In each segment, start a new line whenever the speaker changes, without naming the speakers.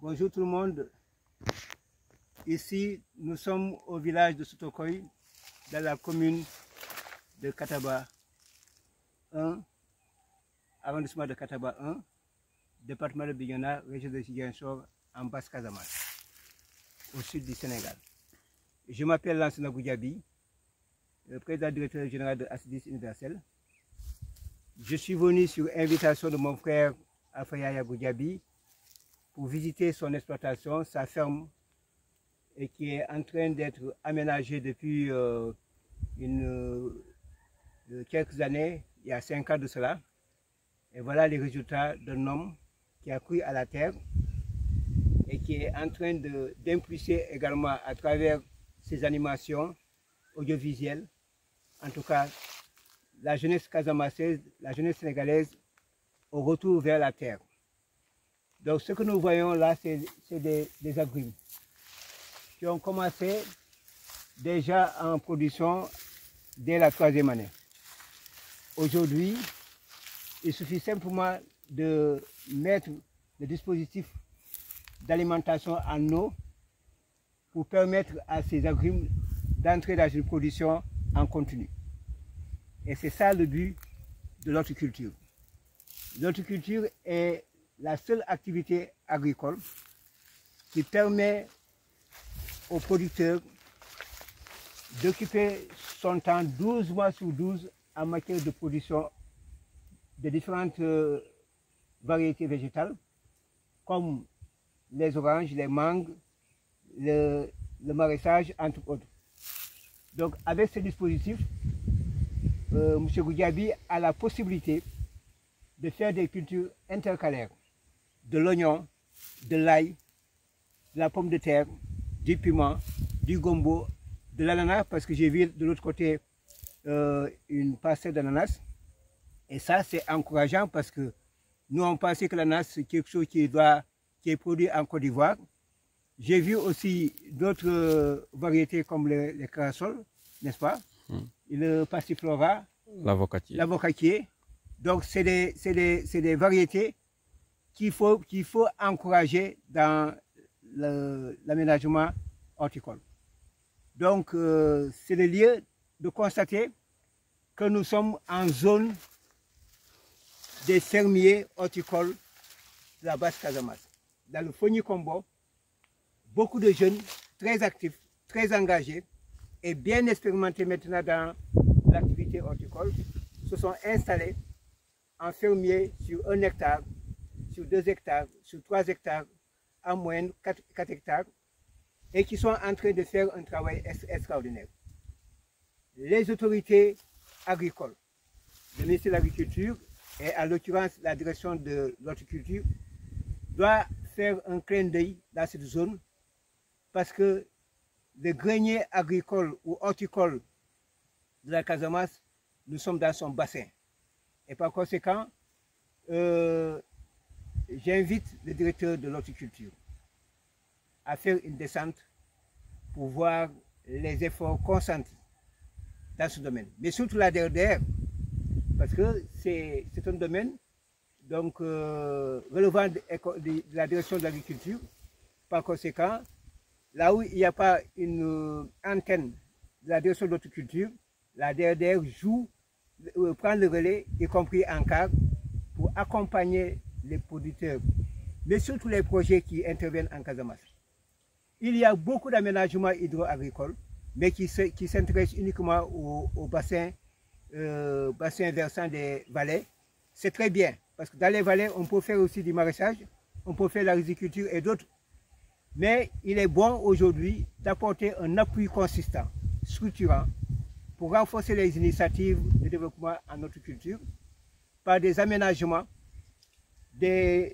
Bonjour tout le monde. Ici, nous sommes au village de Sotokoy, dans la commune de Kataba 1, arrondissement de Kataba 1, département de Bignona, région de Ziguinchor, en Basse-Casamance, au sud du Sénégal. Je m'appelle Lansana Goudiaby, le président directeur général de Acidis Universel. Je suis venu sur invitation de mon frère Afayaya Goudiaby pour visiter son exploitation, sa ferme, et qui est en train d'être aménagée depuis quelques années, il y a 5 ans de cela. Et voilà les résultats d'un homme qui a cru à la terre et qui est en train d'impulser également à travers ses animations audiovisuelles, en tout cas la jeunesse casamassaise, la jeunesse sénégalaise au retour vers la terre. Donc ce que nous voyons là, c'est des agrumes qui ont commencé déjà en production dès la 3e année. Aujourd'hui, il suffit simplement de mettre le dispositif d'alimentation en eau pour permettre à ces agrumes d'entrer dans une production en continu. Et c'est ça le but de l'horticulture. L'horticulture est la seule activité agricole qui permet aux producteurs d'occuper son temps 12 mois sur 12 en matière de production de différentes variétés végétales comme les oranges, les mangues, le maraîchage, entre autres. Donc avec ce dispositif, M. Goudiaby a la possibilité de faire des cultures intercalaires, de l'oignon, de l'ail, de la pomme de terre, du piment, du gombo, de l'ananas, parce que j'ai vu de l'autre côté une parcelle d'ananas. Et ça, c'est encourageant parce que nous, on pensait que l'ananas, c'est quelque chose qui est produit en Côte d'Ivoire. J'ai vu aussi d'autres variétés comme les carasols, n'est-ce pas? Le passiflora, l'avocatier. Donc, c'est des variétés qu'il faut encourager dans l'aménagement horticole. Donc, c'est le lieu de constater que nous sommes en zone des fermiers horticoles de la Basse-Casamance. Dans le Fogny-Combo, beaucoup de jeunes très actifs, très engagés et bien expérimentés maintenant dans l'activité horticole se sont installés en fermier sur 1 hectare, sur 2 hectares, sur 3 hectares, en moyenne 4 hectares, et qui sont en train de faire un travail extraordinaire. Les autorités agricoles, le ministère de l'Agriculture et en l'occurrence la direction de l'horticulture, doit faire un clin d'œil dans cette zone parce que le grenier agricole ou horticole de la Casamance, nous sommes dans son bassin. Et par conséquent, j'invite le directeur de l'horticulture à faire une descente pour voir les efforts consentis dans ce domaine. Mais surtout la DRDR, parce que c'est un domaine donc, relevant de la direction de l'agriculture. Par conséquent, là où il n'y a pas une antenne de la direction de l'horticulture, la DRDR prend le relais, y compris en cadre, pour accompagner les producteurs, mais surtout les projets qui interviennent en Casamance. Il y a beaucoup d'aménagements hydro-agricoles, mais qui s'intéressent uniquement au bassin versant des vallées. C'est très bien, parce que dans les vallées, on peut faire aussi du maraîchage, on peut faire la riziculture et d'autres. Mais il est bon aujourd'hui d'apporter un appui consistant, structurant, pour renforcer les initiatives de développement en horticulture par des aménagements, des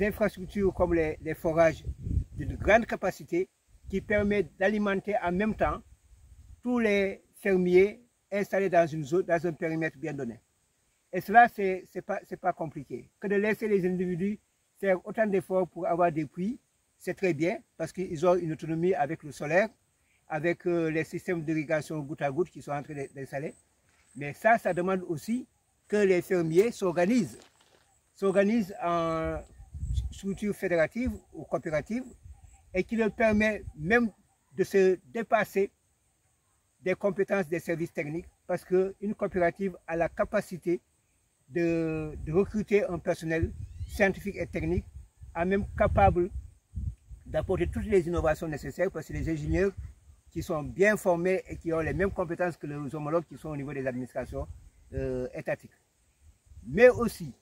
infrastructures comme les forages d'une grande capacité qui permettent d'alimenter en même temps tous les fermiers installés dans une zone, dans un périmètre bien donné. Et cela, c'est pas compliqué. Que de laisser les individus faire autant d'efforts pour avoir des puits, c'est très bien parce qu'ils ont une autonomie avec le solaire, avec les systèmes d'irrigation goutte à goutte qui sont en train d'installer. Mais ça demande aussi que les fermiers s'organisent structure fédérative ou coopérative et qui leur permet même de se dépasser des compétences des services techniques parce qu'une coopérative a la capacité de recruter un personnel scientifique et technique, même capable d'apporter toutes les innovations nécessaires parce que les ingénieurs qui sont bien formés et qui ont les mêmes compétences que les homologues qui sont au niveau des administrations étatiques. Mais aussi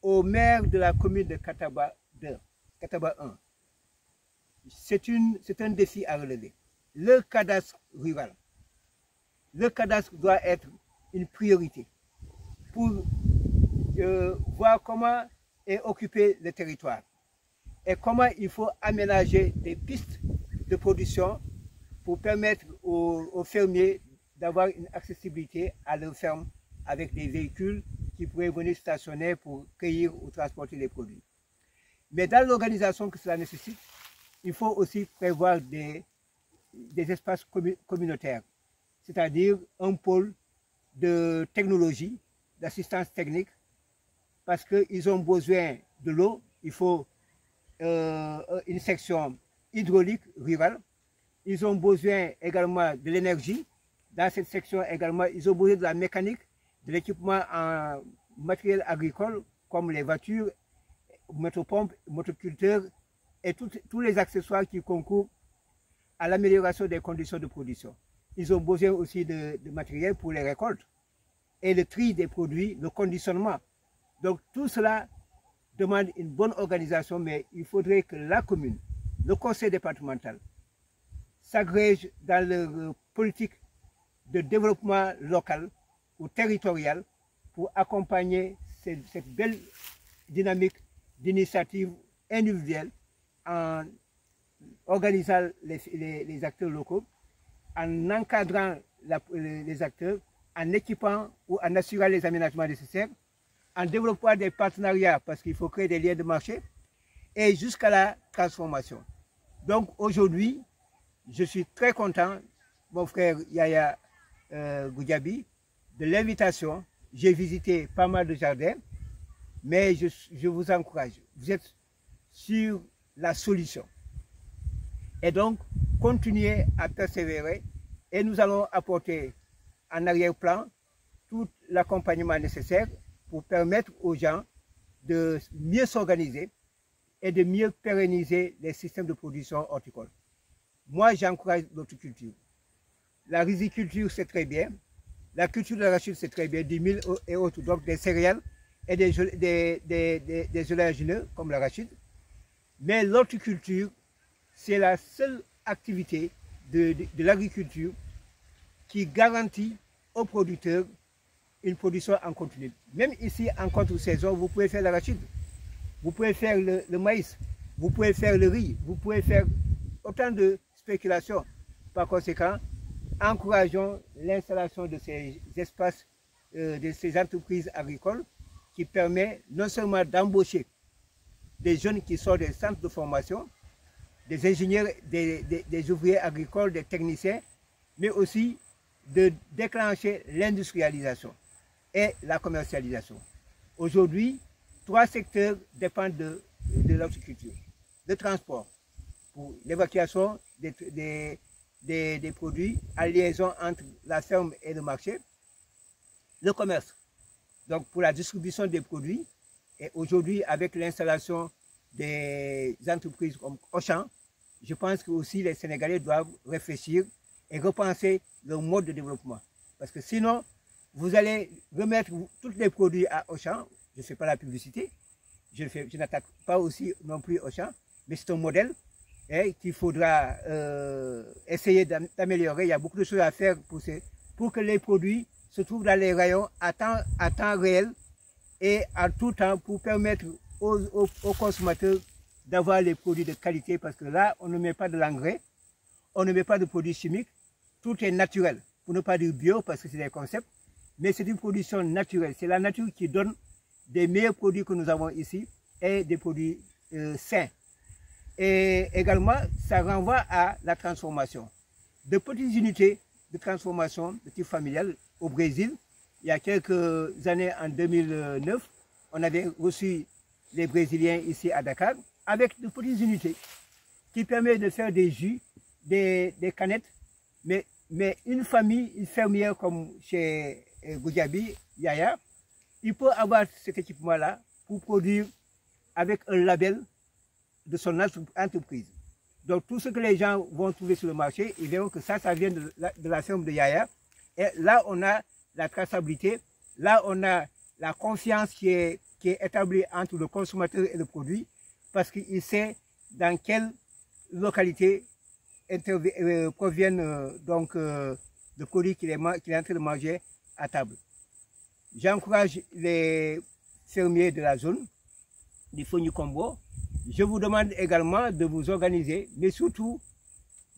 au maire de la commune de Kataba 1, c'est un défi à relever. Le cadastre rural, le cadastre doit être une priorité pour voir comment est occupé le territoire et comment il faut aménager des pistes de production pour permettre aux fermiers d'avoir une accessibilité à leurs fermes avec des véhicules qui pourraient venir stationner pour cueillir ou transporter les produits. Mais dans l'organisation que cela nécessite, il faut aussi prévoir des espaces communautaires, c'est-à-dire un pôle de technologie, d'assistance technique, parce qu'ils ont besoin de l'eau, il faut une section hydraulique rurale, ils ont besoin également de l'énergie, dans cette section également, ils ont besoin de la mécanique, de l'équipement en matériel agricole, comme les voitures, motopompes, motoculteurs, et tous les accessoires qui concourent à l'amélioration des conditions de production. Ils ont besoin aussi de matériel pour les récoltes et le tri des produits, le conditionnement. Donc tout cela demande une bonne organisation, mais il faudrait que la commune, le conseil départemental, s'agrège dans leur politique de développement local ou territorial pour accompagner cette belle dynamique d'initiative individuelle en organisant les acteurs locaux, en encadrant les acteurs, en équipant ou en assurant les aménagements nécessaires, en développant des partenariats parce qu'il faut créer des liens de marché et jusqu'à la transformation. Donc aujourd'hui, je suis très content, mon frère Yaya Goudiaby, de l'invitation. J'ai visité pas mal de jardins, mais je vous encourage. Vous êtes sur la solution. Et donc, continuez à persévérer et nous allons apporter en arrière-plan tout l'accompagnement nécessaire pour permettre aux gens de mieux s'organiser et de mieux pérenniser les systèmes de production horticole. Moi, j'encourage l'horticulture. La riziculture, c'est très bien. La culture de l'arachide, c'est très bien, du mil et autres, donc des céréales et des oléagineux comme l'arachide. Mais l'horticulture, c'est la seule activité de l'agriculture qui garantit aux producteurs une production en continu. Même ici, en contre-saison, vous pouvez faire l'arachide, vous pouvez faire le maïs, vous pouvez faire le riz, vous pouvez faire autant de spéculations. Par conséquent, encourageons l'installation de ces espaces, de ces entreprises agricoles qui permettent non seulement d'embaucher des jeunes qui sortent des centres de formation, des ingénieurs, des ouvriers agricoles, des techniciens, mais aussi de déclencher l'industrialisation et la commercialisation. Aujourd'hui, 3 secteurs dépendent de l'horticulture. Le transport, pour l'évacuation des produits à liaison entre la ferme et le marché. Le commerce, donc pour la distribution des produits. Et aujourd'hui, avec l'installation des entreprises comme Auchan, je pense que aussi les Sénégalais doivent réfléchir et repenser leur mode de développement. Parce que sinon, vous allez remettre tous les produits à Auchan. Je ne fais pas la publicité, je n'attaque pas aussi non plus Auchan, mais c'est un modèle qu'il faudra essayer d'améliorer. Il y a beaucoup de choses à faire pour que les produits se trouvent dans les rayons à temps réel et à tout temps pour permettre aux consommateurs d'avoir les produits de qualité, parce que là, on ne met pas de l'engrais, on ne met pas de produits chimiques, tout est naturel, pour ne pas dire bio, parce que c'est des concepts, mais c'est une production naturelle. C'est la nature qui donne des meilleurs produits que nous avons ici et des produits sains. Et également, ça renvoie à la transformation. De petites unités de transformation de type familial au Brésil, il y a quelques années, en 2009, on avait reçu les Brésiliens ici à Dakar, avec de petites unités qui permettent de faire des jus, des canettes. Mais une famille, une fermière comme chez Goudiaby, Yaya, il peut avoir cet équipement-là pour produire avec un label de son entreprise. Donc tout ce que les gens vont trouver sur le marché, ils verront que ça vient de la ferme de Yaya. Et là, on a la traçabilité, là, on a la confiance qui est établie entre le consommateur et le produit, parce qu'il sait dans quelle localité proviennent donc le produit qu'il est en train de manger à table. J'encourage les fermiers de la zone du Fogny-Combo. Je vous demande également de vous organiser, mais surtout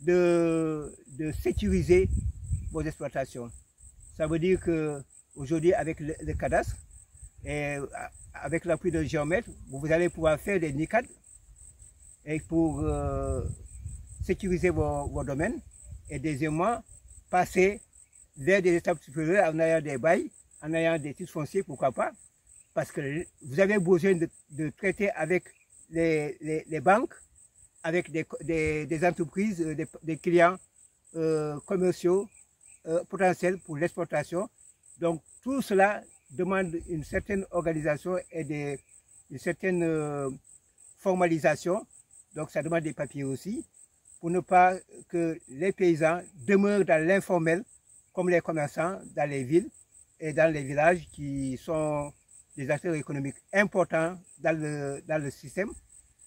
de sécuriser vos exploitations. Ça veut dire qu'aujourd'hui, avec le cadastre et avec l'appui d'un géomètre, vous allez pouvoir faire des NICAD et pour sécuriser vos domaines et deuxièmement passer vers des étapes supérieures en ayant des bails, en ayant des titres fonciers, pourquoi pas, parce que vous avez besoin de traiter avec les banques, avec des entreprises, des clients commerciaux potentiels pour l'exportation. Donc tout cela demande une certaine organisation et une certaine formalisation. Donc ça demande des papiers aussi, pour ne pas que les paysans demeurent dans l'informel, comme les commerçants dans les villes et dans les villages qui sont des acteurs économiques importants dans le système,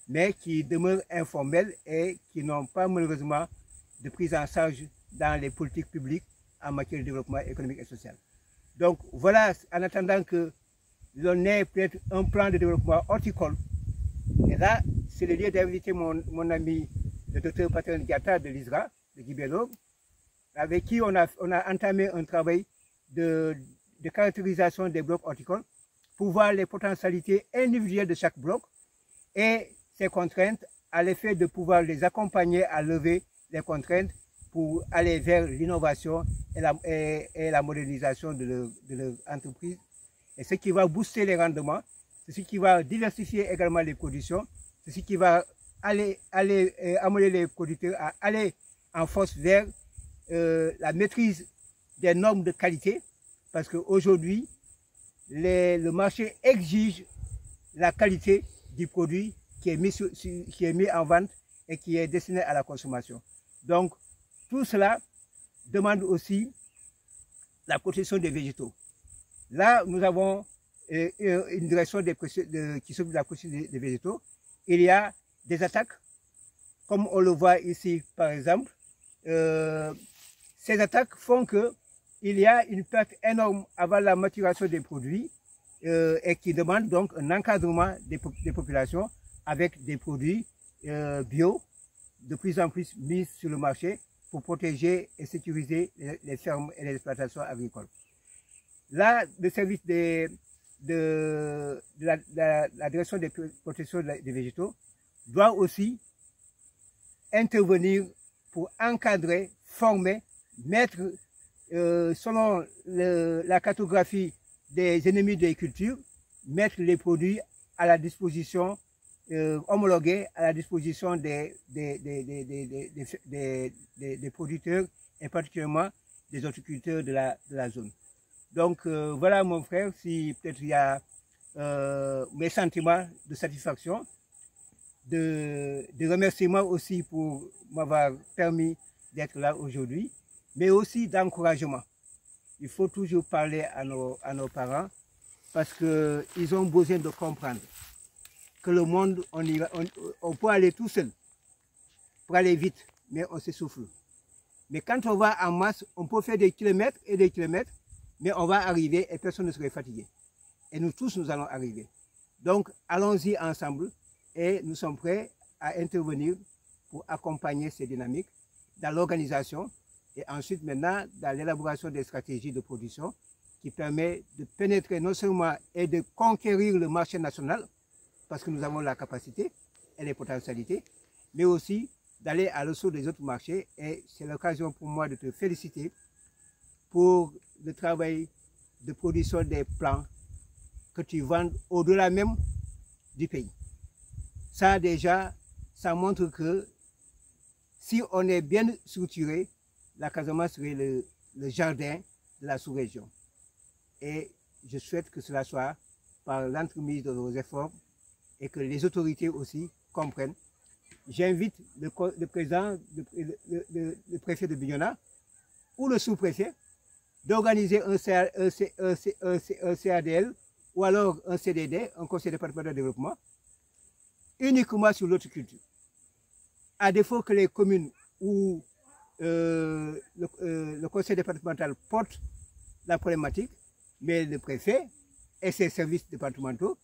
mais qui demeurent informels et qui n'ont pas malheureusement de prise en charge dans les politiques publiques en matière de développement économique et social. Donc voilà, en attendant que l'on ait peut-être un plan de développement horticole, et là, c'est le lieu d'inviter mon ami, le docteur Patrick Diatta de l'ISRA, de Guibello, avec qui on a entamé un travail de caractérisation des blocs horticoles pour voir les potentialités individuelles de chaque bloc et ses contraintes, à l'effet de pouvoir les accompagner à lever les contraintes pour aller vers l'innovation et la modernisation de leur entreprise. Et ce qui va booster les rendements, c'est ce qui va diversifier également les productions, c'est ce qui va amener les producteurs à aller en force vers la maîtrise des normes de qualité, parce qu'aujourd'hui, le marché exige la qualité du produit qui est mis en vente et qui est destiné à la consommation. Donc, tout cela demande aussi la protection des végétaux. Là, nous avons une direction qui s'occupe de la protection des végétaux. Il y a des attaques, comme on le voit ici par exemple. Ces attaques font qu'il y a une perte énorme avant la maturation des produits et qui demande donc un encadrement des populations avec des produits bio de plus en plus mis sur le marché pour protéger et sécuriser les fermes et les exploitations agricoles. Là, le service de la direction de protection des végétaux doit aussi intervenir pour encadrer, former, mettre selon la cartographie des ennemis des cultures, mettre les produits à la disposition, homologués à la disposition des producteurs et particulièrement des horticulteurs de la zone. Donc voilà mon frère, si peut-être il y a mes sentiments de satisfaction, de remerciements aussi pour m'avoir permis d'être là aujourd'hui, mais aussi d'encouragement. Il faut toujours parler à nos parents parce qu'ils ont besoin de comprendre que le monde, on peut aller tout seul pour aller vite, mais on s'essouffle. Mais quand on va en masse, on peut faire des kilomètres et des kilomètres, mais on va arriver et personne ne serait fatigué. Et nous tous, nous allons arriver. Donc, allons-y ensemble et nous sommes prêts à intervenir pour accompagner ces dynamiques dans l'organisation et ensuite maintenant dans l'élaboration des stratégies de production qui permet de pénétrer non seulement et de conquérir le marché national, parce que nous avons la capacité et les potentialités, mais aussi d'aller à l'assaut des autres marchés. Et c'est l'occasion pour moi de te féliciter pour le travail de production des plants que tu vends au-delà même du pays. Ça déjà, ça montre que si on est bien structuré, la Casamance serait le jardin de la sous-région. Et je souhaite que cela soit par l'entremise de nos efforts et que les autorités aussi comprennent. J'invite le président, le préfet de Bignona ou le sous-préfet d'organiser un CADL ou alors un CDD, un conseil départemental de développement, uniquement sur l'horticulture. À défaut que les communes ou le conseil départemental porte la problématique, mais le préfet et ses services départementaux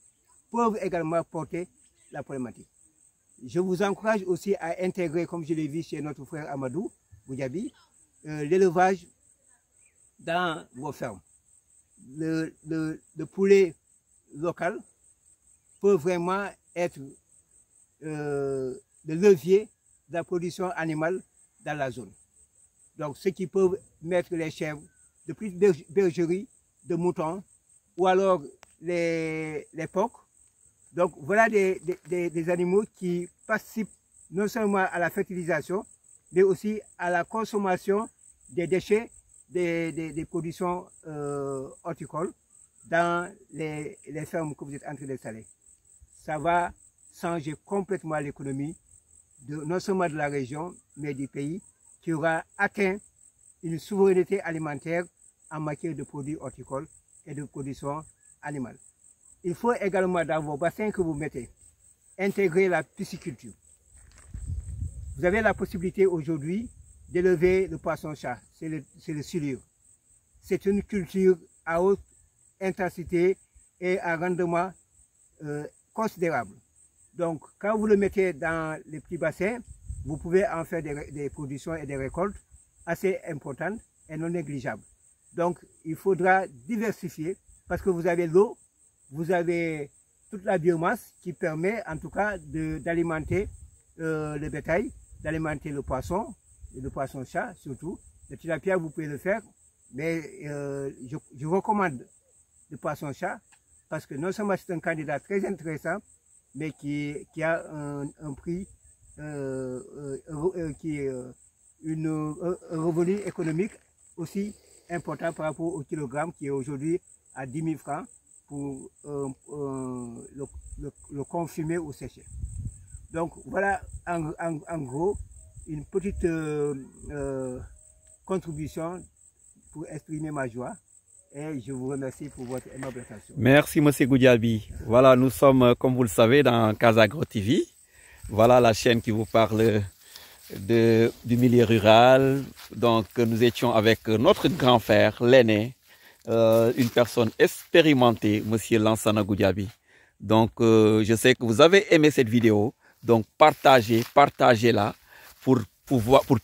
peuvent également porter la problématique. Je vous encourage aussi à intégrer, comme je l'ai vu chez notre frère Amadou Goudiaby, l'élevage dans vos fermes. Le poulet local peut vraiment être le levier de la production animale dans la zone. Donc, ceux qui peuvent mettre les chèvres, de plus de bergeries, de moutons, ou alors les porcs. Donc, voilà des animaux qui participent non seulement à la fertilisation, mais aussi à la consommation des déchets des productions horticoles dans les fermes que vous êtes en train d'installer. Ça va changer complètement l'économie, non seulement de la région, mais du pays, qui aura atteint une souveraineté alimentaire en matière de produits horticoles et de production animale. Il faut également, dans vos bassins que vous mettez, intégrer la pisciculture. Vous avez la possibilité aujourd'hui d'élever le poisson-chat, c'est le silure. C'est une culture à haute intensité et à rendement considérable. Donc, quand vous le mettez dans les petits bassins, vous pouvez en faire des productions et des récoltes assez importantes et non négligeables. Donc, il faudra diversifier parce que vous avez l'eau, vous avez toute la biomasse qui permet en tout cas d'alimenter le bétail, d'alimenter le poisson-chat surtout. Le tilapia, vous pouvez le faire, mais je recommande le poisson-chat parce que non seulement c'est un candidat très intéressant, mais qui a un prix, qui est un revenu économique aussi important par rapport au kilogramme qui est aujourd'hui à 10 000 francs pour le confumer ou sécher. Donc voilà en gros une petite contribution pour exprimer ma joie. Et je vous remercie pour votre aimable attention.
Merci, M. Goudiaby. Voilà, nous sommes, comme vous le savez, dans Casagro TV. Voilà la chaîne qui vous parle du milieu rural. Donc, nous étions avec notre grand frère, l'aîné, une personne expérimentée, M. Lansana Goudiaby. Donc, je sais que vous avez aimé cette vidéo. Donc, partagez-la pour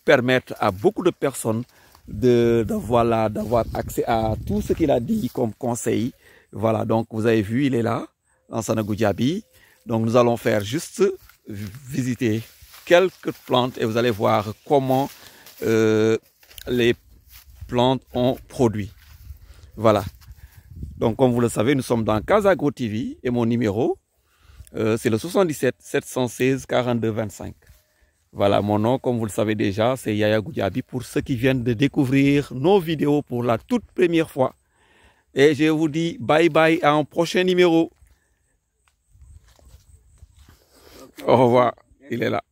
permettre à beaucoup de personnes d'avoir accès à tout ce qu'il a dit comme conseil. Voilà, donc vous avez vu, il est là, Lansana Goudiaby. Donc nous allons faire juste visiter quelques plantes et vous allez voir comment les plantes ont produit. Voilà. Donc comme vous le savez, nous sommes dans Casagro TV et mon numéro, c'est le 77 716 42 25. Voilà, mon nom, comme vous le savez déjà, c'est Yaya Goudiaby pour ceux qui viennent de découvrir nos vidéos pour la toute première fois. Et je vous dis bye bye à un prochain numéro. Au revoir, il est là.